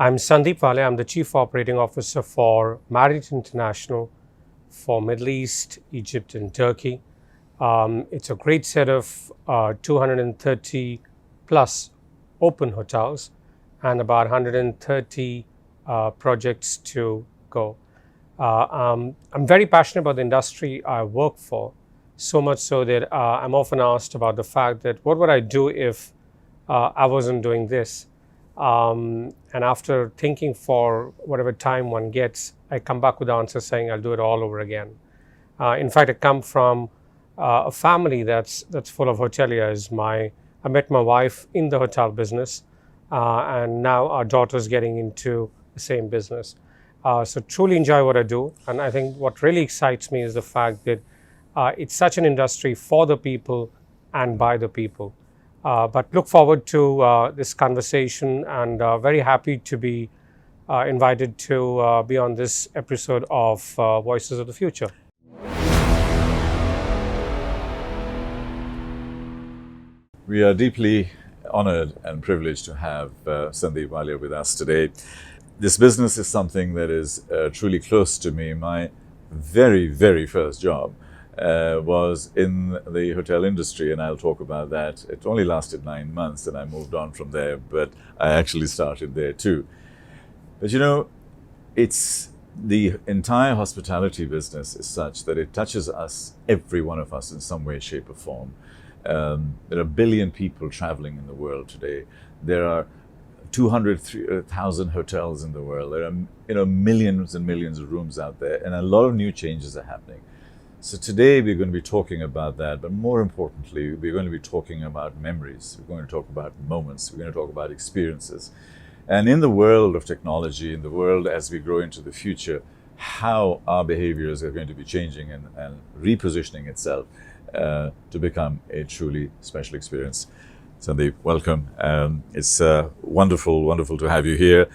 I'm Sandeep Walia. I'm the Chief Operating Officer for Marriott International for Middle East, Egypt, and Turkey. It's a great set of 230 plus open hotels and about 130 projects to go. I'm very passionate about the industry I work for, so much so that I'm often asked about the fact that what would I do if I wasn't doing this? And after thinking for whatever time one gets, I come back with the answer saying I'll do it all over again. In fact, I come from a family that's full of hoteliers. I met my wife in the hotel business, and now our daughter's getting into the same business. So truly enjoy what I do, and I think what really excites me is the fact that it's such an industry for the people and by the people. But look forward to this conversation, and very happy to be invited to be on this episode of Voices of the Future. We are deeply honored and privileged to have Sandeep Walia with us today. This business is something that is truly close to me. My very, very first job was in the hotel industry, and I'll talk about that. It only lasted 9 months and I moved on from there, but I actually started there too. But you know, it's the entire hospitality business is such that it touches us, every one of us, in some way, shape or form. There are a billion people traveling in the world today. There are 200,000 hotels in the world. There are millions and millions of rooms out there, and a lot of new changes are happening. So today we're going to be talking about that, but more importantly, we're going to be talking about memories. We're going to talk about moments. We're going to talk about experiences. And in the world of technology, in the world as we grow into the future, how our behaviors are going to be changing and repositioning itself to become a truly special experience. Sandeep, welcome. It's wonderful to have you here.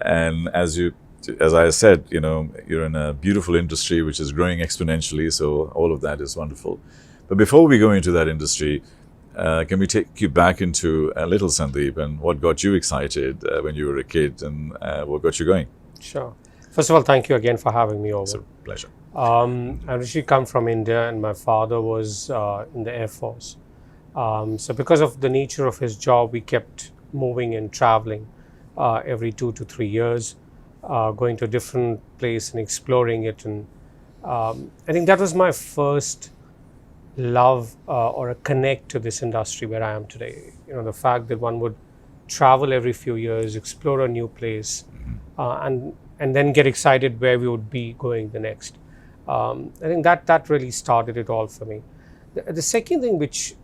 And as I said, you know, you're in a beautiful industry which is growing exponentially, so all of that is wonderful. But before we go into that industry, can we take you back into a little Sandeep and what got you excited when you were a kid, and what got you going? Sure. First of all, thank you again for having me over. It's a pleasure. I originally come from India, and my father was in the Air Force. So because of the nature of his job, we kept moving and traveling every 2 to 3 years, going to a different place and exploring it. And I think that was my first love or a connect to this industry where I am today. You know, the fact that one would travel every few years, explore a new place, and then get excited where we would be going the next. I think that really started it all for me. The second thing which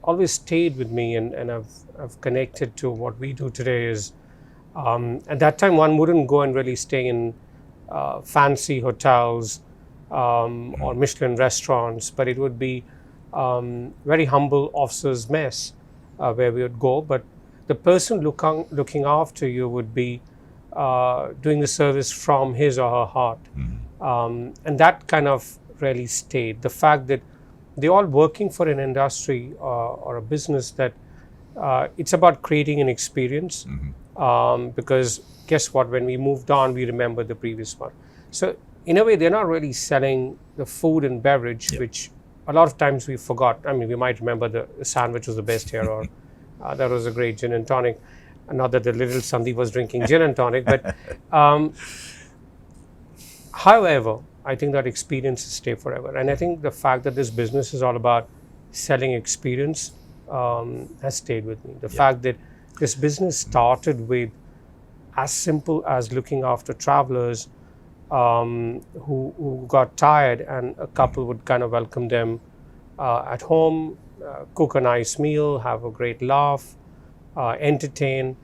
always stayed with me and I've connected to what we do today is at that time one wouldn't go and really stay in fancy hotels or Michelin restaurants, but it would be very humble officers' mess where we would go. But the person looking after you would be doing the service from his or her heart. And that kind of really stayed. The fact that they're all working for an industry or a business that it's about creating an experience. Because guess what, when we moved on, we remember the previous one. So in a way, they're not really selling the food and beverage, which a lot of times we forgot. I mean, we might remember the sandwich was the best here, or that was a great gin and tonic. Not that the little Sandeep was drinking gin and tonic, but however, I think that experiences stay forever. And I think the fact that this business is all about selling experience has stayed with me. The fact that this business started with as simple as looking after travelers who got tired, and a couple would kind of welcome them at home, cook a nice meal, have a great laugh, entertain,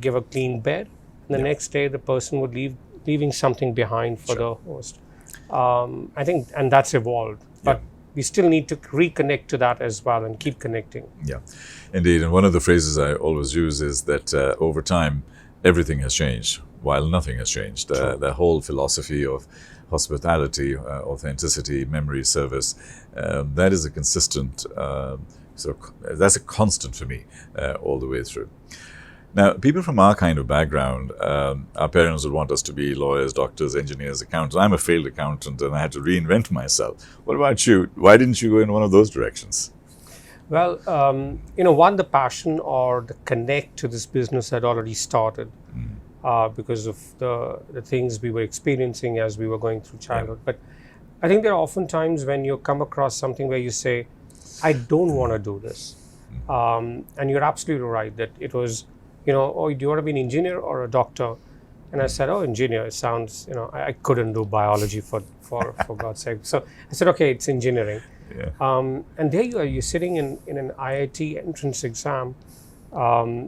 give a clean bed. And the next day, the person would leaving something behind for the host. I think, and that's evolved. But we still need to reconnect to that as well and keep connecting. Yeah, indeed. And one of the phrases I always use is that over time, everything has changed while nothing has changed. The whole philosophy of hospitality, authenticity, memory, service, that is a consistent, that's a constant for me all the way through. Now, people from our kind of background, our parents would want us to be lawyers, doctors, engineers, accountants. I'm a failed accountant and I had to reinvent myself. What about you? Why didn't you go in one of those directions? Well, one, the passion or the connect to this business had already started because of the things we were experiencing as we were going through childhood. But I think there are often times when you come across something where you say, I don't want to do this. And you're absolutely right that it was, oh, do you want to be an engineer or a doctor? And I said, oh, engineer. It sounds, I couldn't do biology for God's sake. So I said, okay, it's engineering. Yeah. And there you are, you're sitting in an IIT entrance exam,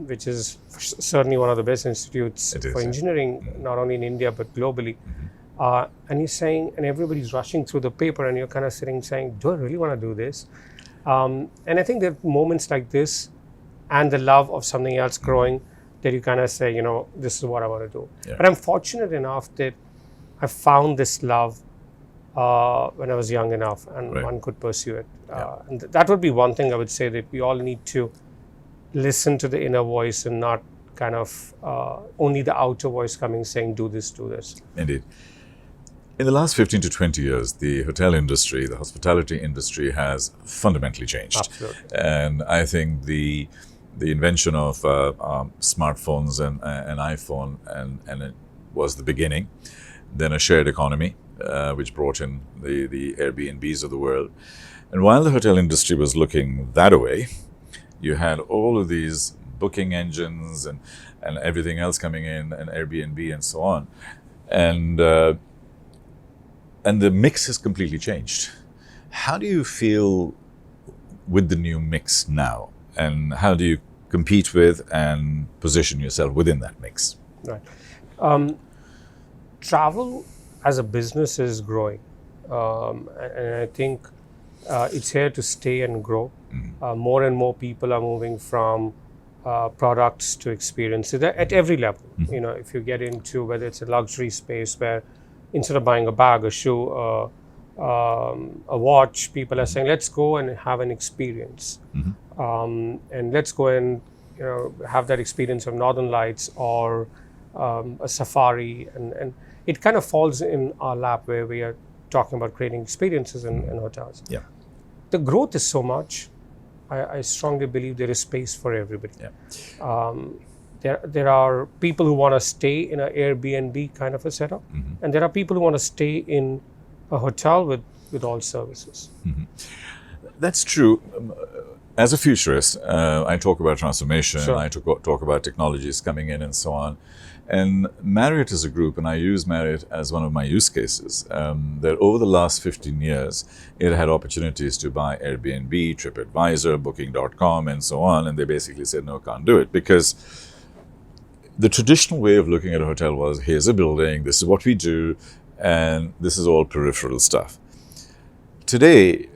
which is certainly one of the best institutes for engineering, not only in India, but globally. And you're saying, and everybody's rushing through the paper and you're kind of sitting saying, do I really want to do this? And I think there are moments like this and the love of something else growing that you kind of say, this is what I want to do. Yeah. But I'm fortunate enough that I found this love when I was young enough and one could pursue it. And that would be one thing I would say, that we all need to listen to the inner voice and not kind of only the outer voice coming saying, do this, do this. Indeed. In the last 15 to 20 years, the hotel industry, the hospitality industry has fundamentally changed. Absolutely. And I think the invention of smartphones and an iPhone and it was the beginning. Then a shared economy, which brought in the Airbnbs of the world. And while the hotel industry was looking that way, you had all of these booking engines and everything else coming in, and Airbnb and so on. And the mix has completely changed. How do you feel with the new mix now? And how do you compete with and position yourself within that mix? Right. Travel as a business is growing. And I think it's here to stay and grow. More and more people are moving from products to experiences at every level. If you get into whether it's a luxury space where instead of buying a bag, a shoe, a watch, people are saying, let's go and have an experience. And let's go and have that experience of Northern Lights or a safari. And it kind of falls in our lap where we are talking about creating experiences in hotels. Yeah. The growth is so much. I strongly believe there is space for everybody. Yeah. There are people who want to stay in an Airbnb kind of a setup, and there are people who want to stay in a hotel with all services. That's true. As a futurist, I talk about transformation, Sure. I talk about technologies coming in and so on. And Marriott as a group, and I use Marriott as one of my use cases, that over the last 15 years, it had opportunities to buy Airbnb, TripAdvisor, Booking.com, and so on. And they basically said, no, can't do it. Because the traditional way of looking at a hotel was, here's a building, this is what we do, and this is all peripheral stuff. Today,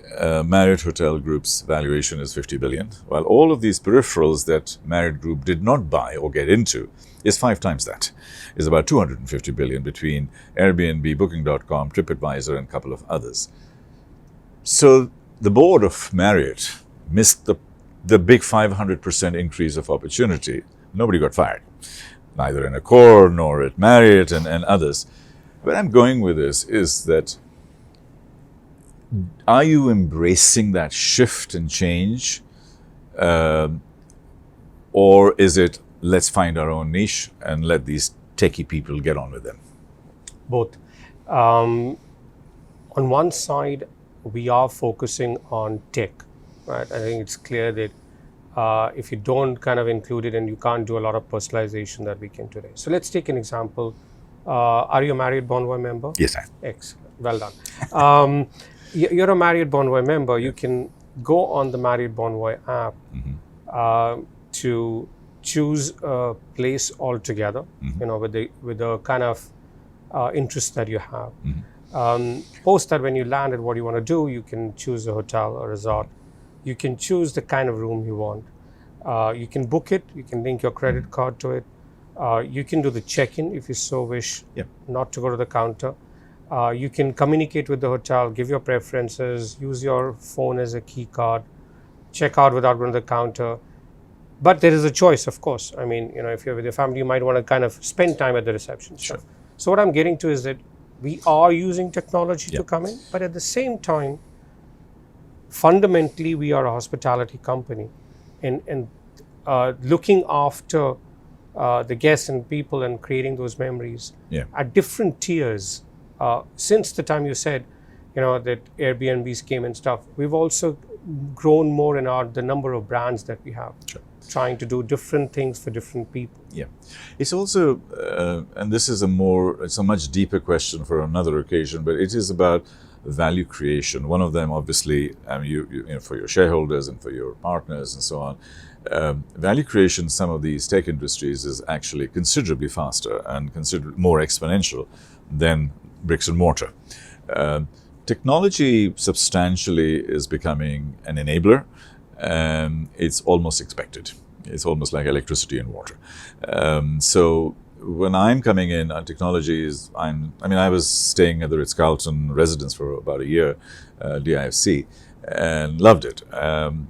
Marriott Hotel Group's valuation is 50 billion, while all of these peripherals that Marriott Group did not buy or get into is 5 times that. Is about 250 billion between Airbnb, Booking.com, TripAdvisor, and a couple of others. So the board of Marriott missed the big 500% increase of opportunity. Nobody got fired, neither in Accor nor at Marriott and others. Where I'm going with this is that, are you embracing that shift and change? Or is it, let's find our own niche and let these techie people get on with them? Both. On one side, we are focusing on tech, right? I think it's clear that if you don't kind of include it, and you can't do a lot of personalization that we can today. So let's take an example. Are you a Marriott Bonvoy member? Yes, I am. Excellent. Well done. You're a Marriott Bonvoy member. You can go on the Marriott Bonvoy app to choose a place altogether, with the kind of interest that you have. Post that, when you land at what you want to do, you can choose a hotel or resort. You can choose the kind of room you want. You can book it. You can link your credit card to it. You can do the check-in if you so wish, not to go to the counter. You can communicate with the hotel, give your preferences, use your phone as a key card, check out without going to the counter. But there is a choice, of course. I mean, if you're with your family, you might want to kind of spend time at the reception. Sure. So what I'm getting to is that we are using technology to Yep. come in, but at the same time, fundamentally, we are a hospitality company, and looking after the guests and people and creating those memories Yeah. at different tiers. Since the time you said, that Airbnbs came and stuff, we've also grown more in the number of brands that we have, Sure. trying to do different things for different people. Yeah, it's also, and this is it's a much deeper question for another occasion, but it is about value creation. One of them, obviously, for your shareholders and for your partners and so on. Value creation, some of these tech industries is actually considerably faster and considerably more exponential than bricks and mortar. Technology substantially is becoming an enabler, and it's almost expected. It's almost like electricity and water. So when I'm coming in, technology is, I was staying at the Ritz-Carlton residence for about a year, DIFC, and loved it.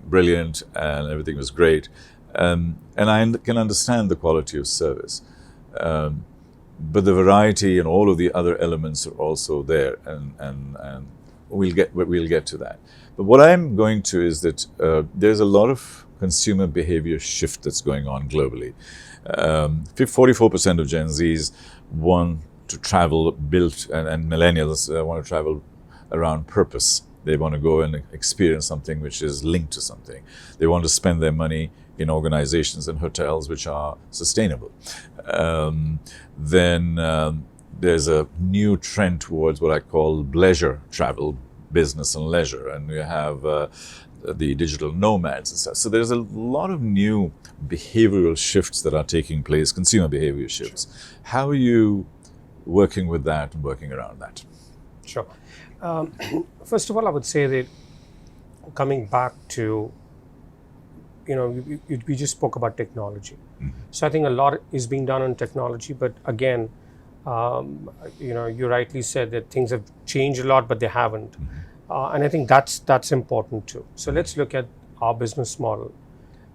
Brilliant, and everything was great. And I can understand the quality of service. But the variety and all of the other elements are also there, and we'll get to that. But what I'm going to is that there's a lot of consumer behavior shift that's going on globally. 44% of Gen Zs want to travel and millennials want to travel around purpose. They want to go and experience something which is linked to something. They want to spend their money in organizations and hotels which are sustainable. Then there's a new trend towards what I call leisure travel, business and leisure, and we have the digital nomads and stuff. So there's a lot of new behavioral shifts that are taking place, consumer behavior shifts. Sure. How are you working with that and working around that? Sure. First of all, I would say that coming back to, we just spoke about technology. Mm-hmm. So I think a lot is being done on technology, but again, you rightly said that things have changed a lot, but they haven't. Mm-hmm. And I think that's important too. So let's look at our business model.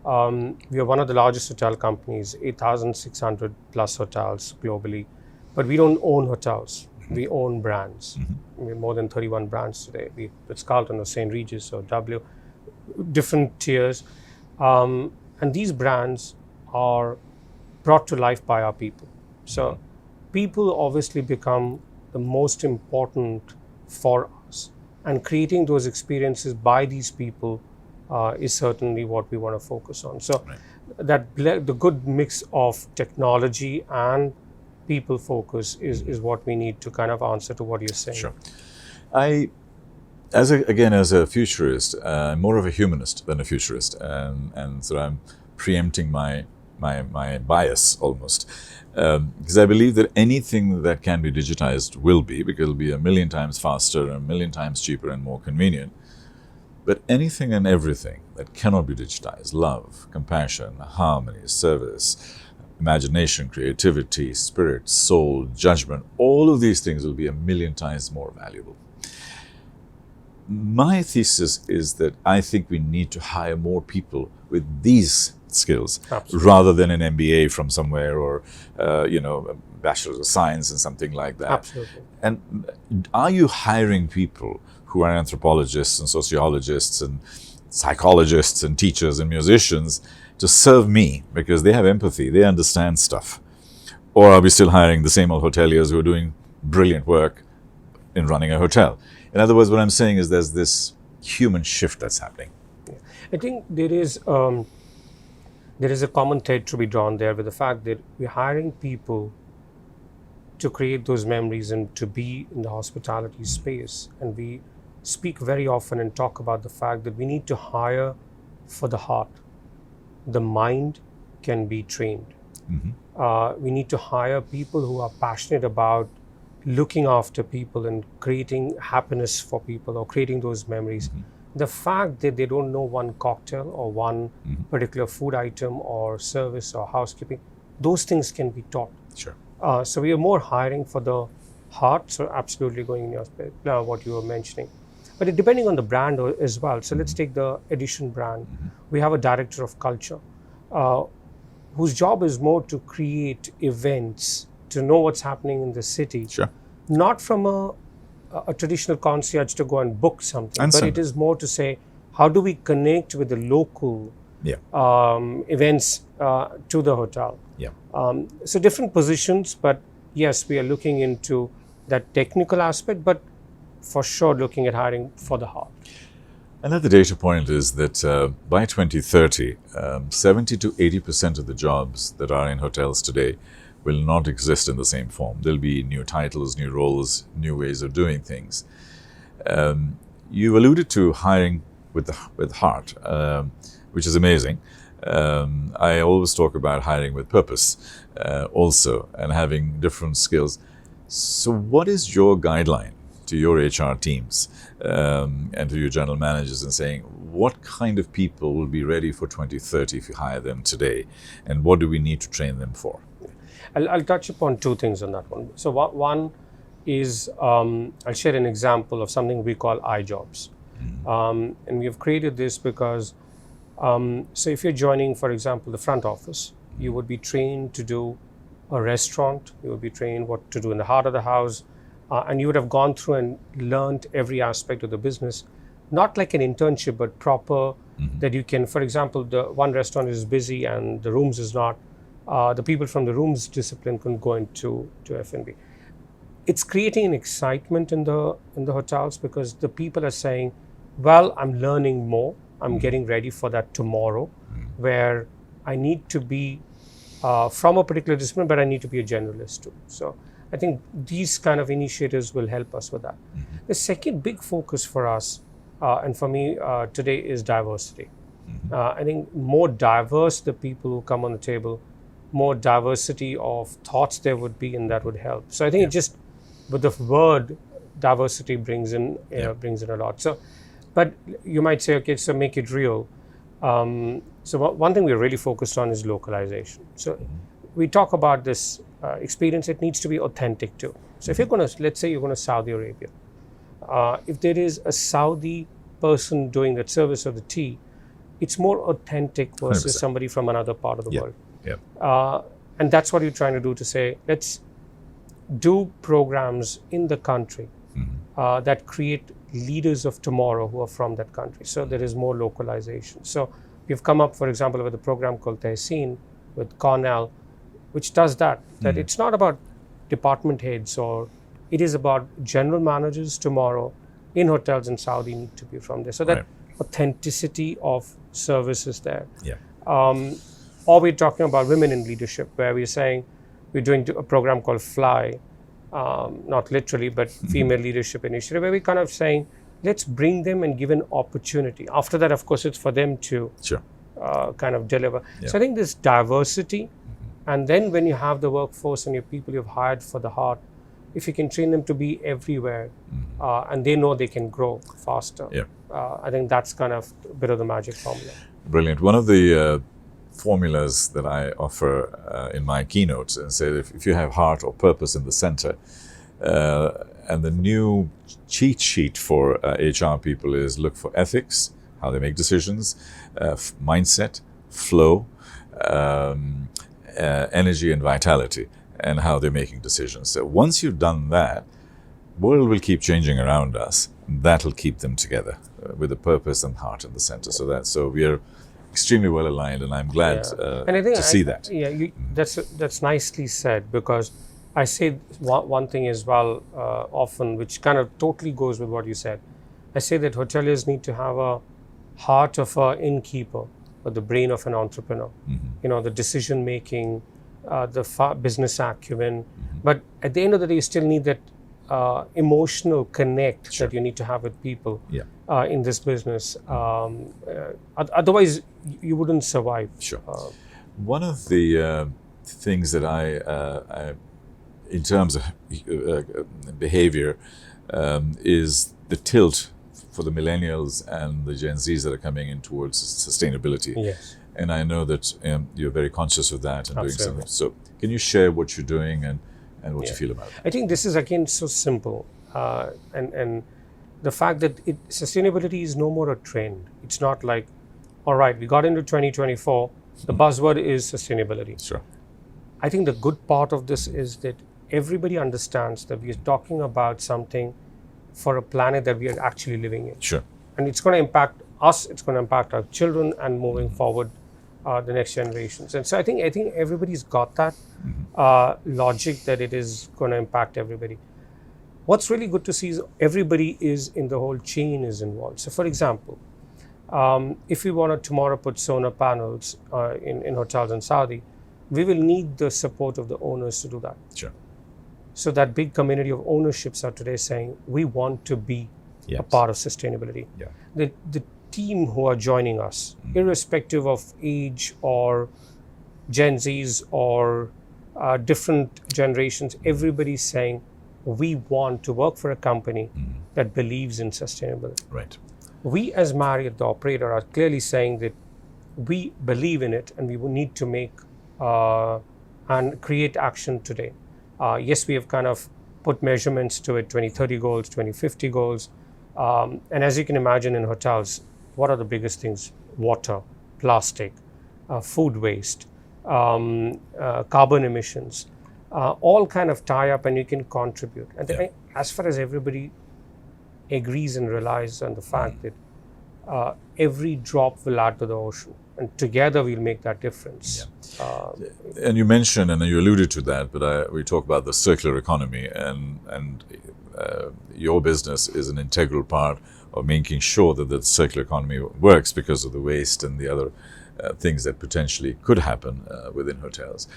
We are one of the largest hotel companies, 8,600 plus hotels globally, but we don't own hotels. Mm-hmm. We own brands. Mm-hmm. We have more than 31 brands today. It's Carlton or St. Regis or W, different tiers. And these brands are brought to life by our people. So people obviously become the most important for us. And creating those experiences by these people is certainly what we want to focus on. So the good mix of technology and people focus is what we need to kind of answer to what you're saying. Sure. As a futurist, I'm more of a humanist than a futurist, and so I'm preempting my bias almost. Because I believe that anything that can be digitized will be, because it'll be a million times faster and a million times cheaper and more convenient. But anything and everything that cannot be digitized, love, compassion, harmony, service, imagination, creativity, spirit, soul, judgment, all of these things will be a million times more valuable. My thesis is that I think we need to hire more people with these skills. Absolutely. Rather than an MBA from somewhere or a Bachelor of Science and something like that. Absolutely. And are you hiring people who are anthropologists and sociologists and psychologists and teachers and musicians to serve me because they have empathy, they understand stuff? Or are we still hiring the same old hoteliers who are doing brilliant work in running a hotel? In other words, what I'm saying is there's this human shift that's happening. Yeah. I think there is a common thread to be drawn there with the fact that we're hiring people to create those memories and to be in the hospitality space. And we speak very often and talk about the fact that we need to hire for the heart. The mind can be trained. Mm-hmm. We need to hire people who are passionate about looking after people and creating happiness for people or creating those memories. Mm-hmm. The fact that they don't know one cocktail or one mm-hmm. particular food item or service or housekeeping, those things can be taught. Sure. So we are more hiring for the heart, so absolutely going in your space, what you were mentioning. But depending on the brand as well. So let's take the Edition brand. Mm-hmm. We have a director of culture. uh, whose job is more to create events, to know what's happening in the city, Sure. not from a traditional concierge to go and book something, but Understand it that. is more to say, how do we connect with the local Yeah. events to the hotel? Yeah. So different positions, but yes, we are looking into that technical aspect, but for sure looking at hiring for the heart. Another data point is that by 2030, 70 to 80% of the jobs that are in hotels today will not exist in the same form. There'll be new titles, new roles, new ways of doing things. You alluded to hiring with heart, which is amazing. I always talk about hiring with purpose also, and having different skills. So what is your guideline to your HR teams and to your general managers in saying what kind of people will be ready for 2030 if you hire them today, and what do we need to train them for? I'll touch upon two things on that one. So one is I'll share an example of something we call iJobs. And we have created this because, so if you're joining, for example, the front office, you would be trained to do a restaurant, you would be trained what to do in the heart of the house, and you would have gone through and learned every aspect of the business, not like an internship, but proper, that you can, for example, the one restaurant is busy and the rooms is not, the people from the rooms discipline can go into F&B. It's creating an excitement in the hotels because the people are saying, well, I'm learning more, I'm getting ready for that tomorrow, where I need to be from a particular discipline, but I need to be a generalist too. So I think these kind of initiatives will help us with that. The second big focus for us, and for me today, is diversity. I think more diverse the people who come on the table, more diversity of thoughts there would be, and that would help. So I think it just, with the word diversity brings in a lot. So, but you might say, okay, so make it real. So one thing we're really focused on is localization. So we talk about this experience, it needs to be authentic too. So if you're going to, let's say you're going to Saudi Arabia, if there is a Saudi person doing that service of the tea, it's more authentic versus 100%. somebody from another part of the world. Yeah. And that's what you're trying to do, to say, let's do programs in the country that create leaders of tomorrow who are from that country. So there is more localization. So we've come up, for example, with a program called Tehseen with Cornell, which does that. That it's not about department heads, or it is about general managers tomorrow in hotels in Saudi need to be from there. So that authenticity of service is there. Yeah. Or we're talking about women in leadership, where we're saying we're doing a program called FLY, not literally, but Female Leadership Initiative, where we're kind of saying, let's bring them and give an opportunity. After that, of course, it's for them to kind of deliver. Yeah. So I think this diversity, and then when you have the workforce and your people you've hired for the heart, if you can train them to be everywhere, and they know they can grow faster, I think that's kind of a bit of the magic formula. Brilliant. One of the formulas that I offer in my keynotes, and say that if you have heart or purpose in the center, and the new cheat sheet for HR people is look for ethics, how they make decisions, mindset, flow, energy and vitality, and how they're making decisions. So once you've done that, world will keep changing around us. That'll keep them together with a purpose and heart in the center. So we are extremely well aligned, and I'm glad And I think to see that. Yeah, that's nicely said, because I say one thing as well often, which kind of totally goes with what you said. I say that hoteliers need to have a heart of an innkeeper, or the brain of an entrepreneur. You know, the decision making, the business acumen. But at the end of the day, you still need that emotional connect that you need to have with people in this business. Otherwise, you wouldn't survive. Sure. One of the things that I in terms of behavior, is the tilt for the millennials and the Gen Zs that are coming in towards sustainability. Yes. And I know that you're very conscious of that and Absolutely. doing something. So can you share what you're doing and what you feel about it? I think this is again so simple, and the fact that sustainability is no more a trend. It's not like, all right, we got into 2024, The buzzword is sustainability. Sure. I think the good part of this is that everybody understands that we are talking about something for a planet that we are actually living in. Sure. And it's going to impact us, it's going to impact our children, and moving forward, the next generations. And so I think everybody's got that logic that it is going to impact everybody. What's really good to see is everybody is in the whole chain is involved. So for example, if we want to tomorrow put solar panels in hotels in Saudi, we will need the support of the owners to do that. Sure. So that big community of ownerships are today saying, we want to be a part of sustainability. Yeah. The team who are joining us, irrespective of age or Gen Zs or different generations, everybody's saying, we want to work for a company that believes in sustainability. Right. We as Marriott, the operator, are clearly saying that we believe in it and we will need to make and create action today. Yes, we have kind of put measurements to it, 2030 goals, 2050 goals. And as you can imagine in hotels, what are the biggest things? Water, plastic, food waste, carbon emissions, all kind of tie up and you can contribute. And as far as everybody agrees and relies on the fact that every drop will add to the ocean, and together we'll make that difference. And you mentioned, and you alluded to that, but we talk about the circular economy, and your business is an integral part of making sure that the circular economy works because of the waste and the other things that potentially could happen within hotels.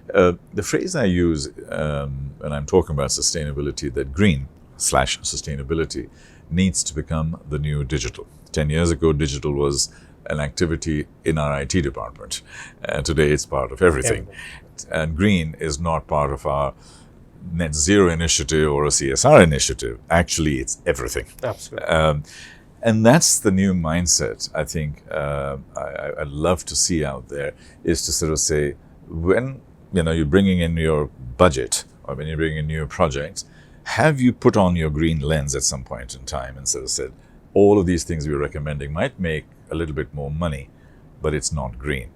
The phrase I use when I'm talking about sustainability, that green/sustainability needs to become the new digital. 10 years ago, digital was an activity in our IT department. Today, it's part of everything. And green is not part of our net zero initiative or a CSR initiative. Actually, it's everything. Absolutely. And that's the new mindset I think I'd love to see out there, is to sort of say, when you're bringing in your budget or when you're bringing in new projects, have you put on your green lens at some point in time and sort of said, all of these things we're recommending might make a little bit more money, but it's not green.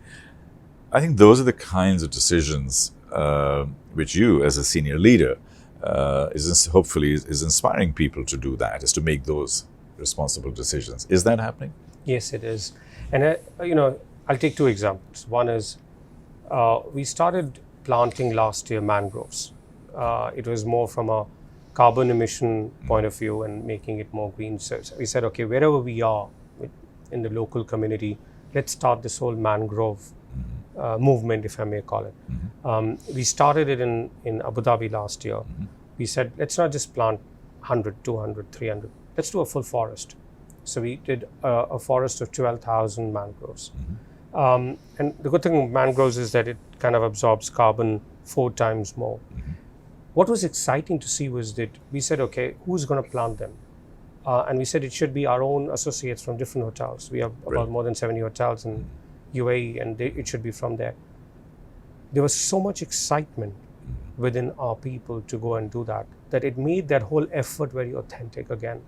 I think those are the kinds of decisions which you, as a senior leader, hopefully is inspiring people to do that, is to make those responsible decisions. Is that happening? Yes, it is. And I'll take two examples. One is we started planting last year mangroves. It was more from a carbon emission point of view and making it more green. So we said, okay, wherever we are in the local community, let's start this whole mangrove movement, if I may call it. We started it in Abu Dhabi last year. We said, let's not just plant 100, 200, 300. Let's do a full forest. So we did a forest of 12,000 mangroves. And the good thing with mangroves is that it kind of absorbs carbon 4 times more. What was exciting to see was that we said, okay, who's going to plant them? And we said it should be our own associates from different hotels. We have about more than 70 hotels in UAE, and it should be from there. There was so much excitement within our people to go and do that it made that whole effort very authentic again.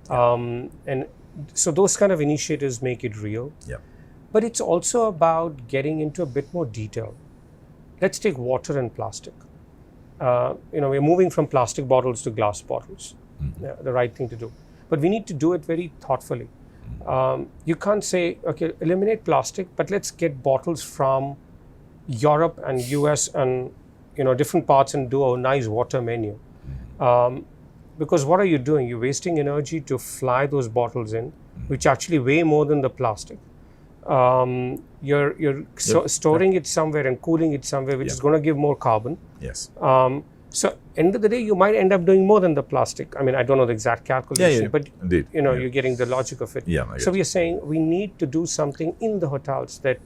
And so those kind of initiatives make it real. But it's also about getting into a bit more detail. Let's take water and plastic. We're moving from plastic bottles to glass bottles. The right thing to do. But we need to do it very thoughtfully. You can't say, okay, eliminate plastic, but let's get bottles from Europe and US and different parts and do a nice water menu. Because what are you doing? You're wasting energy to fly those bottles in, which actually weigh more than the plastic. You're storing it somewhere and cooling it somewhere, which is going to give more carbon. So end of the day, you might end up doing more than the plastic. I mean, I don't know the exact calculation, but indeed. You're getting the logic of it. So we are saying we need to do something in the hotels that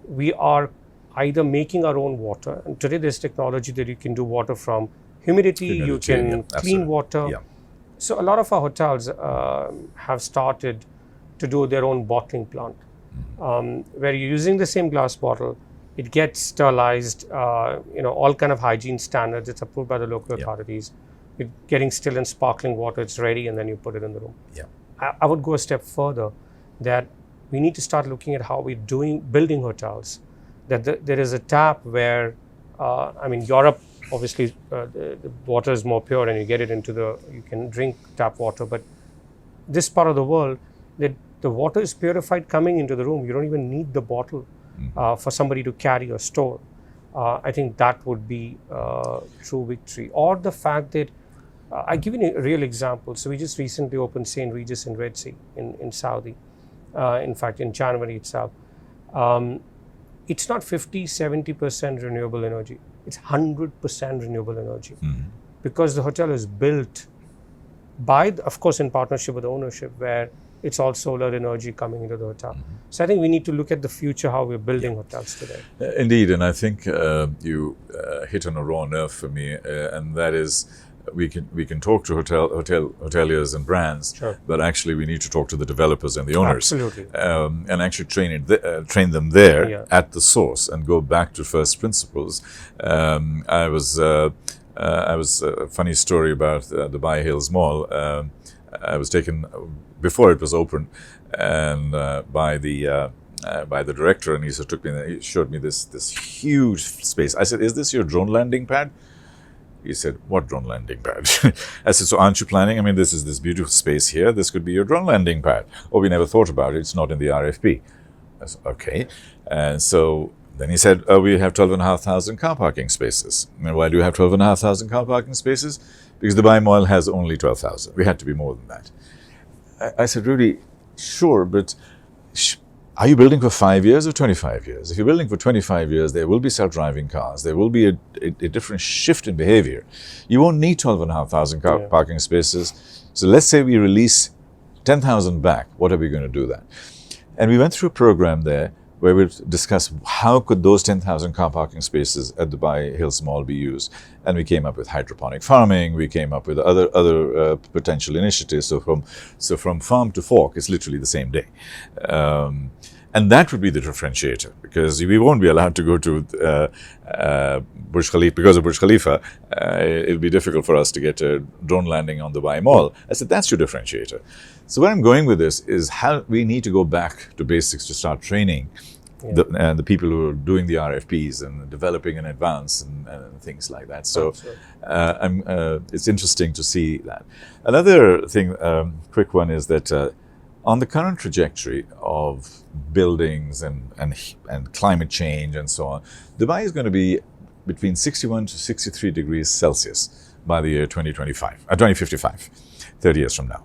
we are either making our own water. And today there's technology that you can do water from humidity, you can clean water. So a lot of our hotels have started to do their own bottling plant, where you're using the same glass bottle. It gets sterilized, all kind of hygiene standards. It's approved by the local authorities. You're getting still and sparkling water. It's ready, and then you put it in the room. I would go a step further, that we need to start looking at how we're building hotels that there is a tap where, I mean, Europe, obviously, the water is more pure and you get it you can drink tap water. But this part of the world, the water is purified coming into the room. You don't even need the bottle for somebody to carry or store. I think that would be true victory. Or the fact that, I give you a real example. So we just recently opened St. Regis in Red Sea in Saudi. In fact, in January itself. It's not 50-70% renewable energy. It's 100% renewable energy. Because the hotel is built of course, in partnership with the ownership, where it's all solar energy coming into the hotel. So I think we need to look at the future, how we're building hotels today. Indeed, and I think you hit on a raw nerve for me, and that is we can talk to hoteliers and brands, Sure. but actually we need to talk to the developers and the owners, Absolutely. and actually train them there Yeah. at the source and go back to first principles. I was a funny story about the Dubai Hills Mall. I was taken before it was open, and by the director, and he showed me this huge space. I said, "Is this your drone landing pad?" He said, "What drone landing pad?" I said, "So aren't you planning? I mean, this is this beautiful space here. This could be your drone landing pad." "Oh, we never thought about it. It's not in the RFP." I said, "Okay." And so then he said, "We have 12,500 car parking spaces." And why do you have 12,500 car parking spaces? Because the Dubai Mall has only 12,000. We had to be more than that. I said, "Really? Sure, but are you building for 5 years or 25 years? If you're building for 25 years, there will be self-driving cars. There will be a different shift in behavior. You won't need 12,500 car parking spaces. So let's say we release 10,000 back. What are we going to do then?" And we went through a program there where we discussed how could those 10,000 car parking spaces at Dubai Hills Mall be used. And we came up with hydroponic farming. We came up with other potential initiatives. So from farm to fork, it's literally the same day. And that would be the differentiator, because we won't be allowed to go to Burj Khalifa. Because of Burj Khalifa, it'll be difficult for us to get a drone landing on the Dubai Mall. I said, that's your differentiator. So where I'm going with this is how we need to go back to basics to start training the people who are doing the RFPs and developing in advance and things like that. So it's interesting to see that. Another thing, quick one, is that on the current trajectory of buildings and climate change and so on, Dubai is going to be between 61 to 63 degrees Celsius by the year 2055, 30 years from now.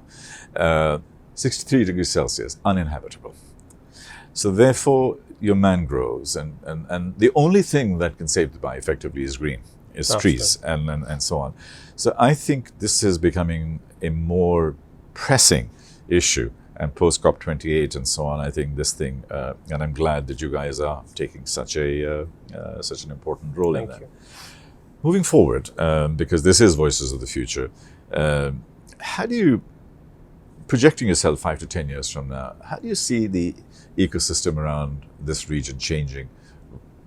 63 degrees Celsius, uninhabitable. So therefore, your mangroves and the only thing that can save Dubai effectively is green, is trees and so on. So I think this is becoming a more pressing issue. And post COP28 and so on, I think this thing, and I'm glad that you guys are taking such an important role in that. Thank you. Moving forward, because this is Voices of the Future, how do you, projecting yourself 5 to 10 years from now, how do you see the ecosystem around this region changing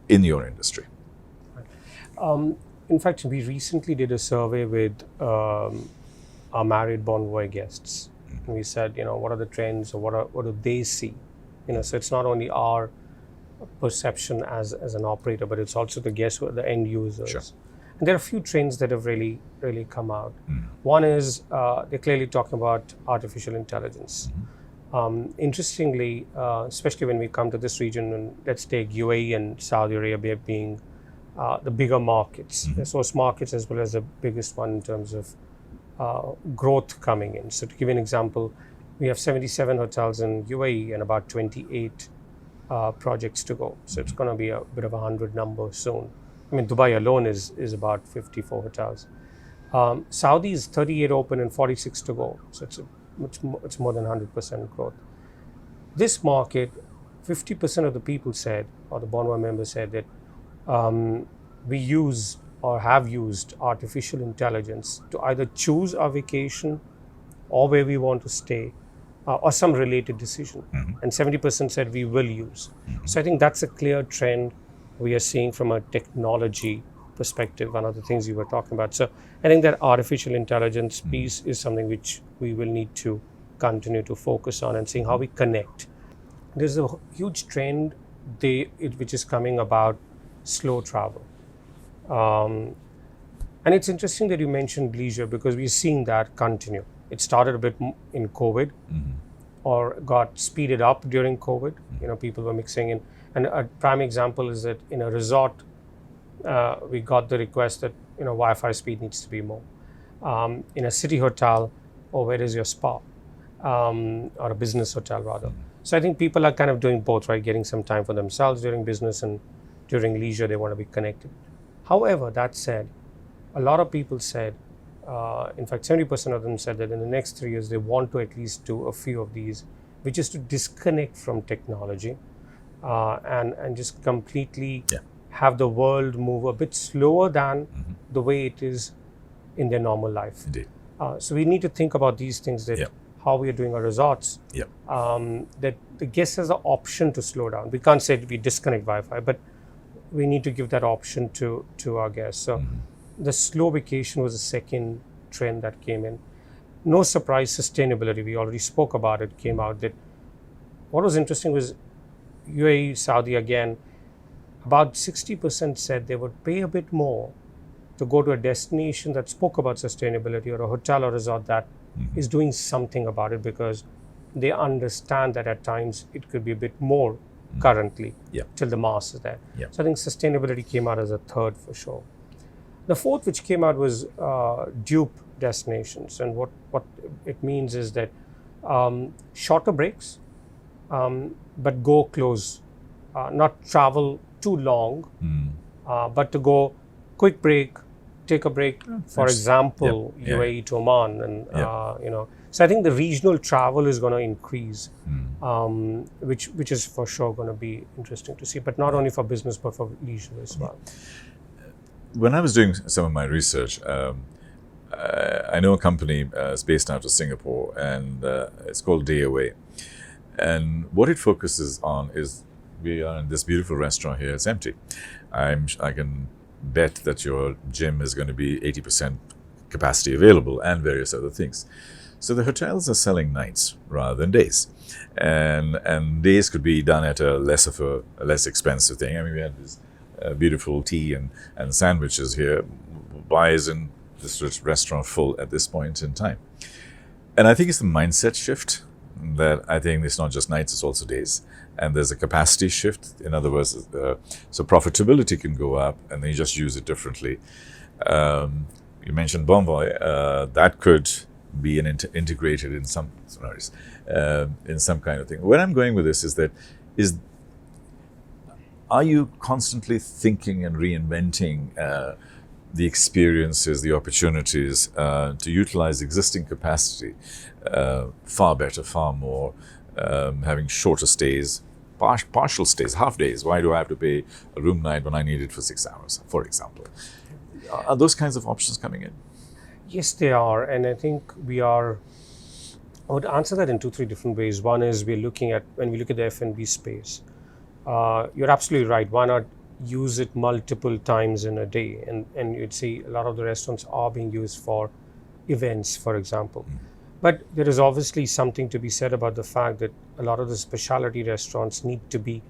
in your industry? In fact, we recently did a survey with our married Bonvoy guests. And we said, what are the trends, or what do they see? So it's not only our perception as an operator, but it's also the guests, the end users. Sure. And there are a few trends that have really come out. One is they're clearly talking about artificial intelligence. Interestingly, especially when we come to this region, and let's take UAE and Saudi Arabia being the bigger markets, the source markets, as well as the biggest one in terms of growth coming in. So to give you an example, we have 77 hotels in UAE and about 28 projects to go. So it's going to be a bit of a 100 number soon. I mean, Dubai alone is about 54 hotels. Saudi is 38 open and 46 to go. So it's more than 100% growth. This market, 50% of the people said, or the Bonvoy members said, that we use or have used artificial intelligence to either choose our vacation or where we want to stay, or some related decision. And 70% said we will use. So I think that's a clear trend we are seeing from a technology perspective, one of the things you were talking about. So I think that artificial intelligence piece is something which we will need to continue to focus on and seeing how we connect. There's a huge trend which is coming about slow travel. Um, and it's interesting that you mentioned leisure because we're seeing that continue. It started a bit in COVID, or got speeded up during COVID. People were mixing in, and a prime example is that in a resort, we got the request that Wi-Fi speed needs to be more. In a city hotel, or where is your spa, or a business hotel rather. So I think people are kind of doing both, right? Getting some time for themselves during business, and during leisure they want to be connected. However, that said, a lot of people said, in fact 70% of them said that in the next 3 years they want to at least do a few of these, which is to disconnect from technology, and just completely have the world move a bit slower than the way it is in their normal life. Indeed. So we need to think about these things, that how we are doing our resorts, that the guest has the option to slow down. We can't say we disconnect Wi-Fi, but we need to give that option to our guests. So the slow vacation was the second trend that came in. No surprise, sustainability, we already spoke about it, came out. That what was interesting was UAE, Saudi again, about 60% said they would pay a bit more to go to a destination that spoke about sustainability, or a hotel or resort that is doing something about it, because they understand that at times it could be a bit more currently till the mass is there. So I think sustainability came out as a third for sure. The fourth which came out was dupe destinations, and what it means is that shorter breaks, but go close, not travel too long, but to go quick break, take a break, for example, UAE to Oman, and so I think the regional travel is going to increase, which is for sure going to be interesting to see, but not only for business but for leisure as well. When I was doing some of my research, I know a company is based out of Singapore, and it's called Day Away. And what it focuses on is, we are in this beautiful restaurant here, it's empty. I can bet that your gym is going to be 80% capacity available, and various other things. So the hotels are selling nights rather than days. And days could be done at a less expensive thing. I mean, we had this beautiful tea and sandwiches here. Why isn't this restaurant full at this point in time? And I think it's the mindset shift, that I think it's not just nights, it's also days. And there's a capacity shift. In other words, so profitability can go up, and then you just use it differently. You mentioned Bonvoy, that could be integrated in some scenarios, in some kind of thing. Where I'm going with this is that, are you constantly thinking and reinventing the experiences, the opportunities to utilize existing capacity far better, far more, having shorter stays, partial stays, half days? Why do I have to pay a room night when I need it for 6 hours, for example? Are those kinds of options coming in? Yes, they are. And I think I would answer that in 2-3 different ways. One is when we look at the F&B space, you're absolutely right. Why not use it multiple times in a day? And you'd see a lot of the restaurants are being used for events, for example. But there is obviously something to be said about the fact that a lot of the specialty restaurants need to be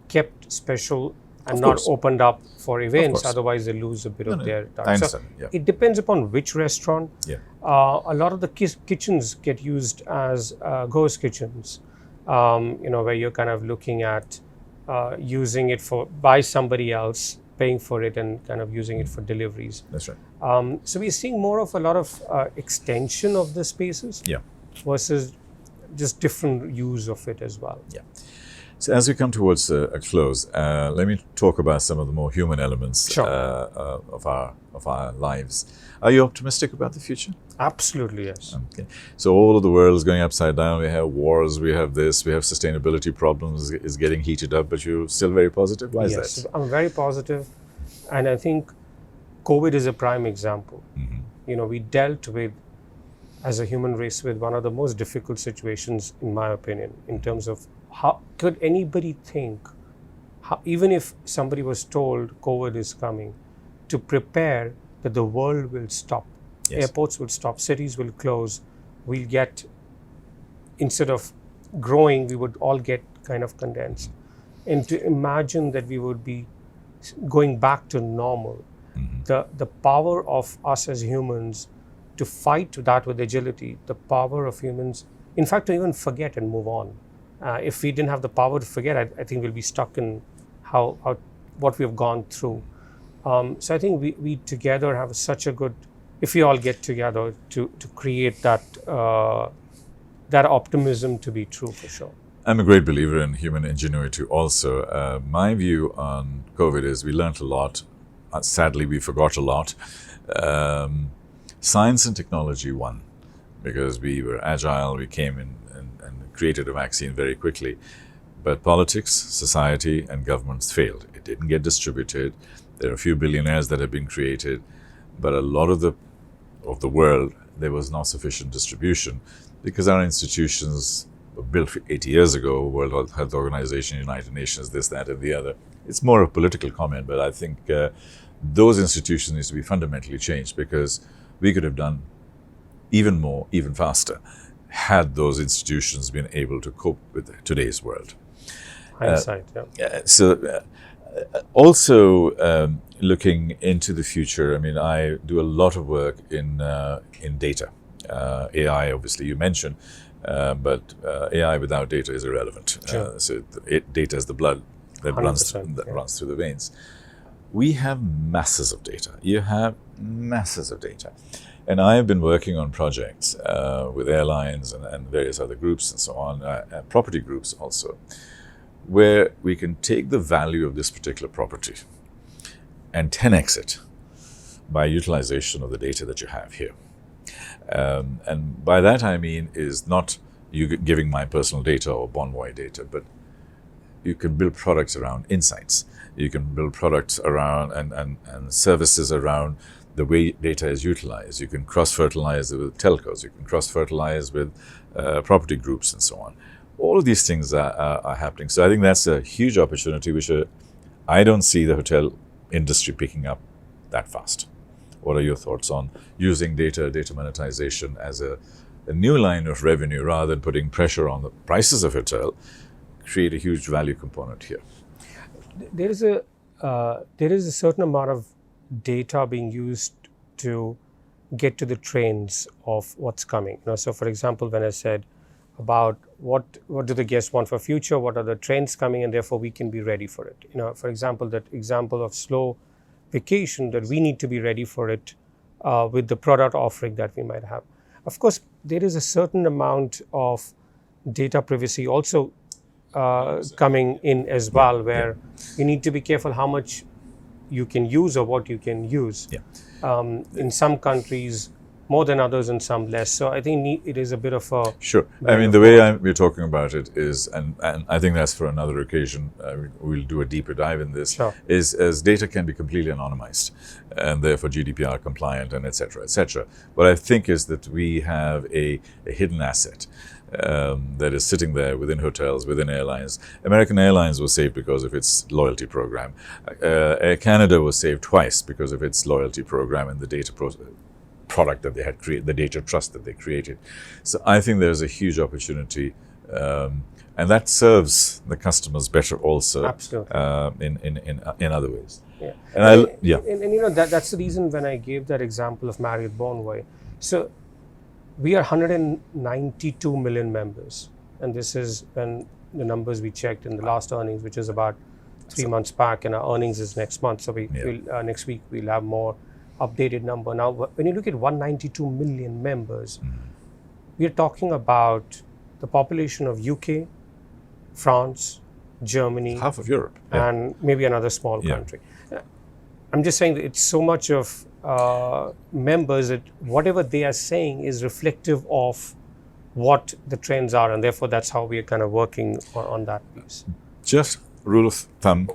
kept special and not opened up for events. Otherwise, they lose a bit of their time. I understand. So it depends upon which restaurant. A lot of the kitchens get used as ghost kitchens, where you're kind of looking at using it by somebody else, paying for it, and kind of using it for deliveries. That's right. So we're seeing more of a lot of extension of the spaces versus just different use of it as well. So as we come towards a close, let me talk about some of the more human elements of our lives. Are you optimistic about the future? Absolutely, yes. Okay. So all of the world is going upside down. We have wars, we have this, we have sustainability problems, is getting heated up, but you're still very positive? Why is that? Yes, I'm very positive. And I think COVID is a prime example. We dealt with, as a human race, with one of the most difficult situations, in my opinion, in terms of how could anybody think, even if somebody was told COVID is coming, to prepare that the world will stop. Airports will stop, cities will close, we'll get, instead of growing, we would all get kind of condensed. And to imagine that we would be going back to normal, the power of us as humans to fight that with agility, the power of humans, in fact, to even forget and move on. If we didn't have the power to forget, I think we'll be stuck in how what we have gone through. So I think we together have such a good, if we all get together to create that optimism to be true for sure. I'm a great believer in human ingenuity also. My view on COVID is we learned a lot. Sadly, we forgot a lot. Science and technology won because we were agile, we came in and created a vaccine very quickly. But politics, society, and governments failed. It didn't get distributed. There are a few billionaires that have been created, but a lot of the world, there was not sufficient distribution because our institutions were built 80 years ago, World Health Organization, United Nations, this, that, and the other. It's more a political comment, but I think those institutions need to be fundamentally changed because we could have done even more, even faster, had those institutions been able to cope with today's world. Hindsight, yeah. So also looking into the future, I mean, I do a lot of work in data. AI, obviously, you mentioned, but AI without data is irrelevant. Sure. So data is the blood that runs through the veins. We have masses of data. You have masses of data. And I have been working on projects with airlines and various other groups and so on, property groups also, where we can take the value of this particular property and 10x it by utilization of the data that you have here. And by that I mean is not you giving my personal data or Bonvoy data, but you can build products around insights. You can build products around and services around the way data is utilized. You can cross-fertilize it with telcos. You can cross-fertilize with property groups and so on. All of these things are happening. So I think that's a huge opportunity, which I don't see the hotel industry picking up that fast. What are your thoughts on using data monetization as a new line of revenue rather than putting pressure on the prices of hotel, create a huge value component here? There is a certain amount of data being used to get to the trends of what's coming. So for example, when I said about what do the guests want for future, what are the trends coming, and therefore we can be ready for it. For example, that example of slow vacation, that we need to be ready for it with the product offering that we might have. Of course, there is a certain amount of data privacy also coming in as well, where you need to be careful how much you can use or what you can use. In some countries, more than others, and some less. So I think it is a bit of a... Sure. I mean, the way we're talking about it is, and I think that's for another occasion, we'll do a deeper dive in this, Sure. is as data can be completely anonymized and therefore GDPR compliant and et cetera, et cetera. What I think is that we have a hidden asset that is sitting there within hotels, within airlines. American Airlines was saved because of its loyalty program. Air Canada was saved twice because of its loyalty program and the data product that they had created, the data trust that they created. So I think there's a huge opportunity, and that serves the customers better also. Absolutely. In other ways. Yeah. And that's the reason when I gave that example of Marriott Bonvoy. So we are 192 million members, and this is when the numbers we checked in the last earnings, which is about 3 months back, and our earnings is next month. So we'll, next week we'll have more updated number. Now, when you look at 192 million members, we are talking about the population of UK, France, Germany, half of Europe, and maybe another small country. I'm just saying that it's so much of members that whatever they are saying is reflective of what the trends are, and therefore that's how we are kind of working on that piece. Just rule of thumb,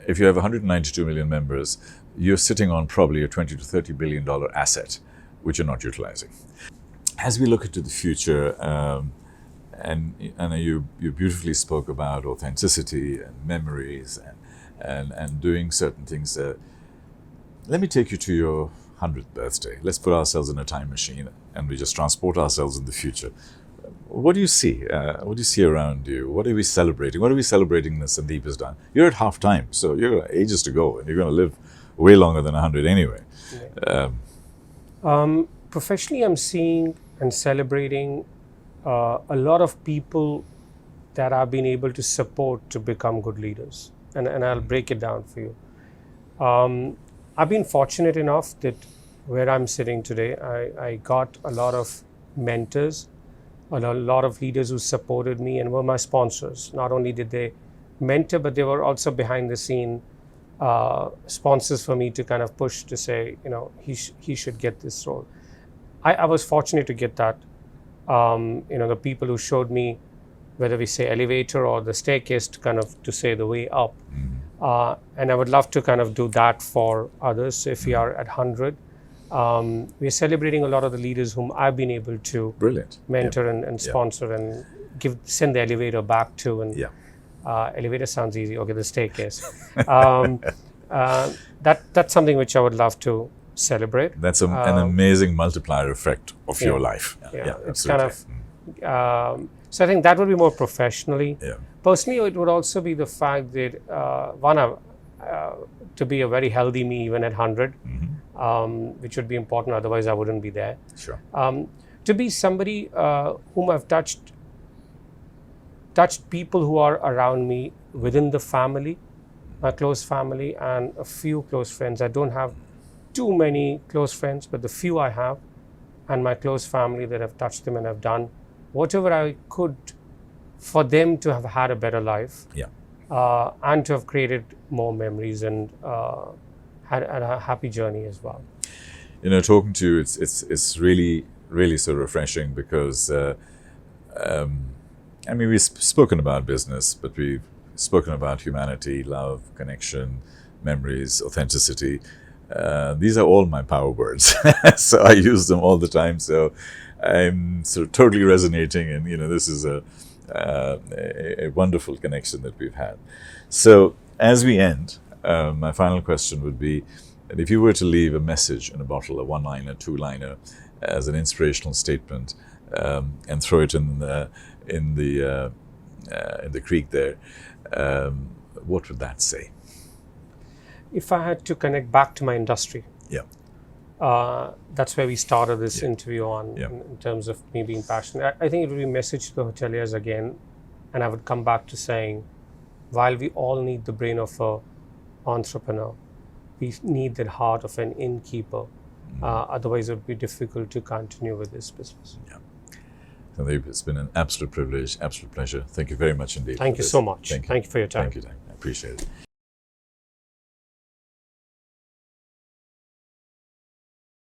if you have 192 million members, you're sitting on probably a $20 to $30 billion asset, which you're not utilizing. As we look into the future, and you beautifully spoke about authenticity and memories and doing certain things. Let me take you to your 100th birthday. Let's put ourselves in a time machine and we just transport ourselves in the future. what do you see? What do you see around you? What are we celebrating? What are we celebrating that Sandeep has done? You're at half time, so you're ages to go, and you're going to live way longer than 100 anyway. Professionally, I'm seeing and celebrating a lot of people that I've been able to support to become good leaders. And I'll break it down for you. I've been fortunate enough that where I'm sitting today, I got a lot of mentors, a lot of leaders who supported me and were my sponsors. Not only did they mentor, but they were also behind the scene sponsors for me to kind of push to say, he should get this role. I was fortunate to get that. The people who showed me, whether we say elevator or the staircase, to say the way up. And I would love to kind of do that for others. So if we are at 100, we're celebrating a lot of the leaders whom I've been able to mentor and sponsor and send the elevator back to. And elevator sounds easy. Okay, the staircase. That's something which I would love to celebrate. That's an amazing multiplier effect of your life. It's kind of. So I think that would be more professionally. Personally, it would also be the fact that to be a very healthy me even at 100, which would be important. Otherwise, I wouldn't be there. Sure. To be somebody whom I've touched people who are around me within the family, my close family, and a few close friends. I don't have too many close friends, but the few I have, and my close family that have touched them and have done whatever I could for them to have had a better life, and to have created more memories and had a happy journey as well. Talking to you, it's really, really so refreshing because we've spoken about business, but we've spoken about humanity, love, connection, memories, authenticity. These are all my power words, so I use them all the time. So I'm sort of totally resonating, and this is a wonderful connection that we've had. So as we end, my final question would be that if you were to leave a message in a bottle, a one-liner, two-liner, as an inspirational statement, and throw it in the creek there, what would that say? If I had to connect back to my industry, that's where we started this interview on, in terms of me being passionate. I think it would be a message to the hoteliers again, and I would come back to saying, while we all need the brain of an entrepreneur, we need the heart of an innkeeper. Otherwise, it would be difficult to continue with this business. Sandeep, it's been an absolute privilege, absolute pleasure. Thank you very much indeed. Thank you so much. Thank you for your time. Thank you. I appreciate it.